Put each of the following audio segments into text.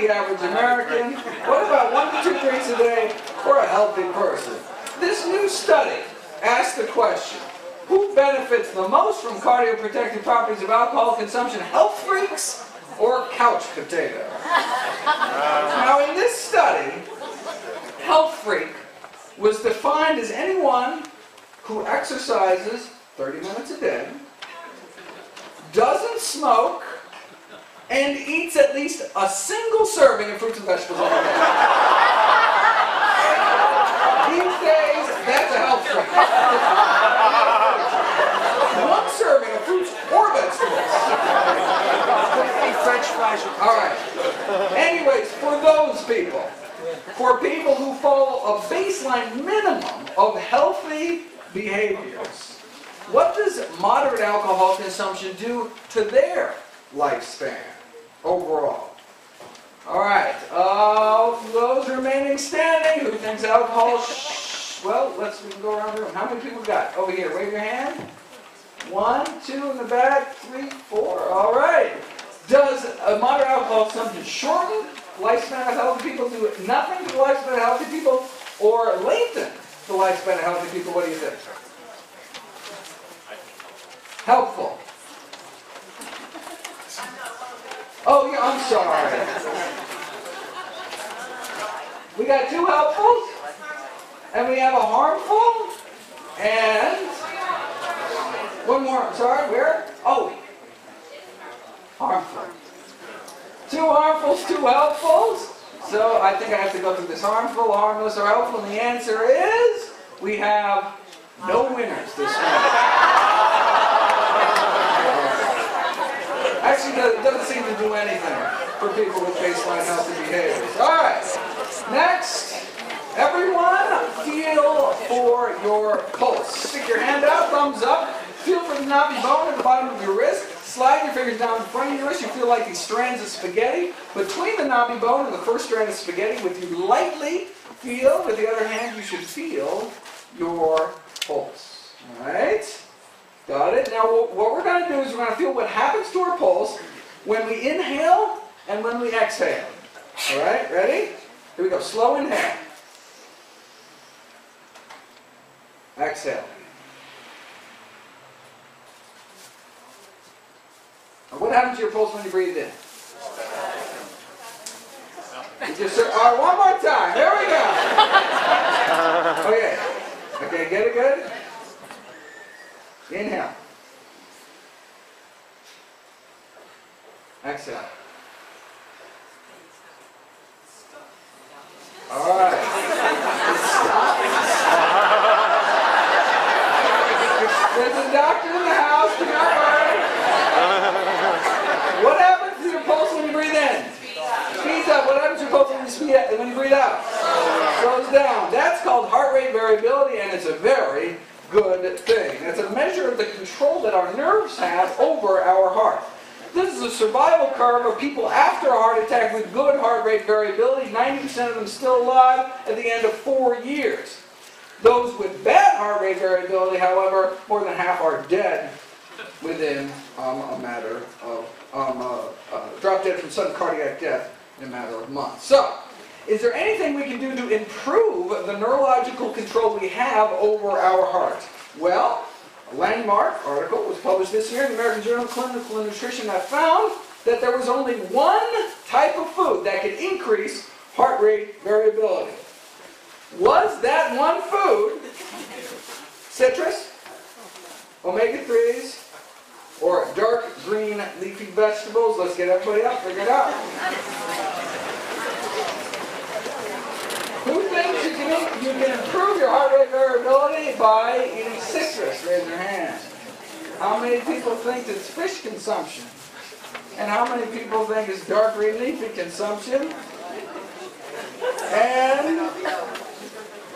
the average American. What about 1 to 2 drinks a day for a healthy person? This new study asked the question, who benefits the most from cardioprotective properties of alcohol consumption, health freaks or couch potatoes? Now in this study, health freak was defined as anyone who exercises 30 minutes a day, doesn't smoke, and eats at least a single serving of fruits and vegetables every day. These days, that's a health freak. 1 serving of fruits or vegetables. French fries. All right. Anyways, for those people, for people who follow a baseline minimum of healthy behaviors, what does moderate alcohol consumption do to their lifespan overall? All right. Those remaining standing, who thinks alcohol? Well, we can go around the room. How many people got? Over here, wave your hand. 1, 2 in the back, 3, 4. All right. Does a moderate alcohol consumption shorten the lifespan of healthy people, do nothing to the lifespan of healthy people, or lengthen the lifespan of healthy people? What do you think? Helpful. Oh, yeah, I'm sorry. We got 2 helpfuls, and we have a harmful, and 1 more. I'm sorry, where? Oh, harmful. 2 harmfuls, 2 helpfuls. So I think I have to go through this harmful, harmless, or helpful, and the answer is we have no winners this morning. Actually, it doesn't seem to do anything for people with baseline healthy behaviors. All right. Next, everyone feel for your pulse. Stick your hand out, thumbs up. Feel for the knobby bone at the bottom of your wrist. Slide your fingers down in front of your wrist. You feel like these strands of spaghetti. Between the knobby bone and the first strand of spaghetti, with you lightly feel, with the other hand, you should feel your pulse. All right? Got it? Now, what we're going to do is we're going to feel what happens to our pulse when we inhale and when we exhale. All right? Ready? Here we go. Slow inhale. Exhale. Now, what happens to your pulse when you breathe in? All right, 1 more time. There we go. Okay. Okay, get it good? Inhale. Exhale. All right. Stop. There's a doctor in the house. Do not worry. What happens to your pulse when you breathe in? Speeds up. What happens to your pulse when you breathe out? Slows down. That's called heart rate variability, and it's a very good thing. It's a measure of the control that our nerves have over our heart. This is a survival curve of people after a heart attack with good heart rate variability. 90% of them still alive at the end of 4 years. Those with bad heart rate variability, however, more than half are dead within a matter of, drop dead from sudden cardiac death in a matter of months. So, is there anything we can do to improve the neurological control we have over our heart? Well, a landmark article was published this year in the American Journal of Clinical Nutrition that found that there was only 1 type of food that could increase heart rate variability. Was that 1 food citrus, omega-3s, or dark green leafy vegetables? Let's get everybody up, figure it out. Who thinks you can improve your heart rate variability by eating citrus? Raise your hand. How many people think it's fish consumption? And how many people think it's dark green leafy consumption? And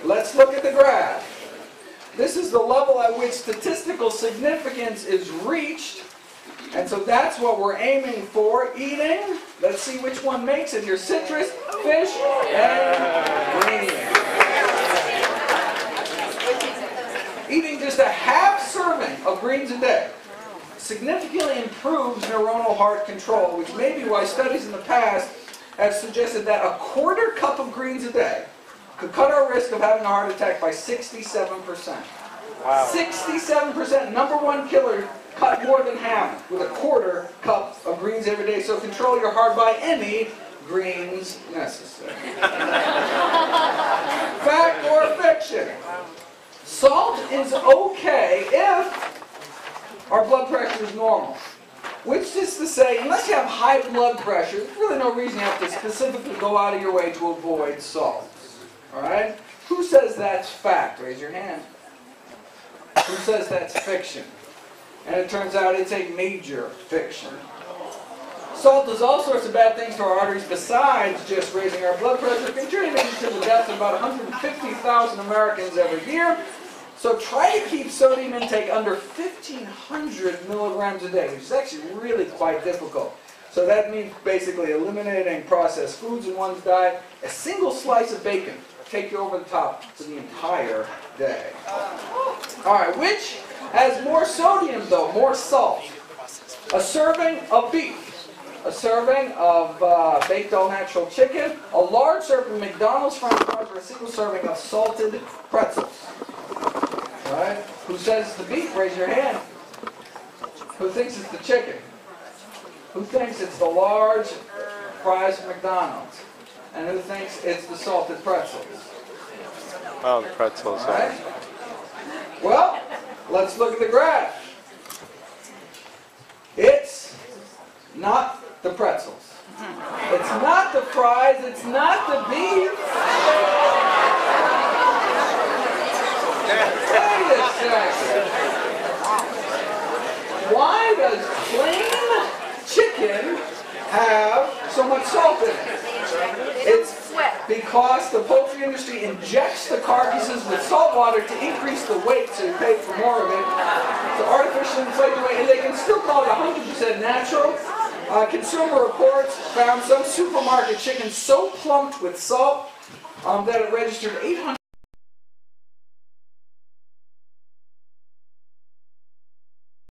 let's look at the graph. This is the level at which statistical significance is reached. And so that's what we're aiming for. Eating, let's see which one makes it here. Citrus, fish, and green. Eating just a half serving of greens a day significantly improves neuronal heart control, which may be why studies in the past has suggested that a quarter cup of greens a day could cut our risk of having a heart attack by 67%. Wow. 67%, number one killer, cut more than half with a quarter cup of greens every day. So control your heart by any greens necessary. Fact or fiction? Salt is okay if our blood pressure is normal. Which is to say, unless you have high blood pressure, there's really no reason you have to specifically go out of your way to avoid salt. Alright? Who says that's fact? Raise your hand. Who says that's fiction? And it turns out it's a major fiction. Salt does all sorts of bad things to our arteries besides just raising our blood pressure, contributing to the death of about 150,000 Americans every year. So try to keep sodium intake under 1,500 milligrams a day, which is actually really quite difficult. So that means basically eliminating processed foods in one's diet. A single slice of bacon will take you over the top for the entire day. All right, which has more sodium though, more salt? A serving of beef, a serving of baked all-natural chicken, a large serving of McDonald's French fries, or a single serving of salted pretzels. All right, who says it's the beef? Raise your hand. Who thinks it's the chicken? Who thinks it's the large fries from McDonald's? And who thinks it's the salted pretzels? Oh, the pretzels. All right. Well, let's look at the graph. It's not the pretzels. It's not the fries. It's not the beef. Wait a second. Why does plain chicken have so much salt in it? It's because the poultry industry injects the carcasses with salt water to increase the weight, so you pay for more of it, to artificially inflate the weight, and they can still call it 100% natural. Consumer Reports found some supermarket chicken so plumped with salt that it registered 800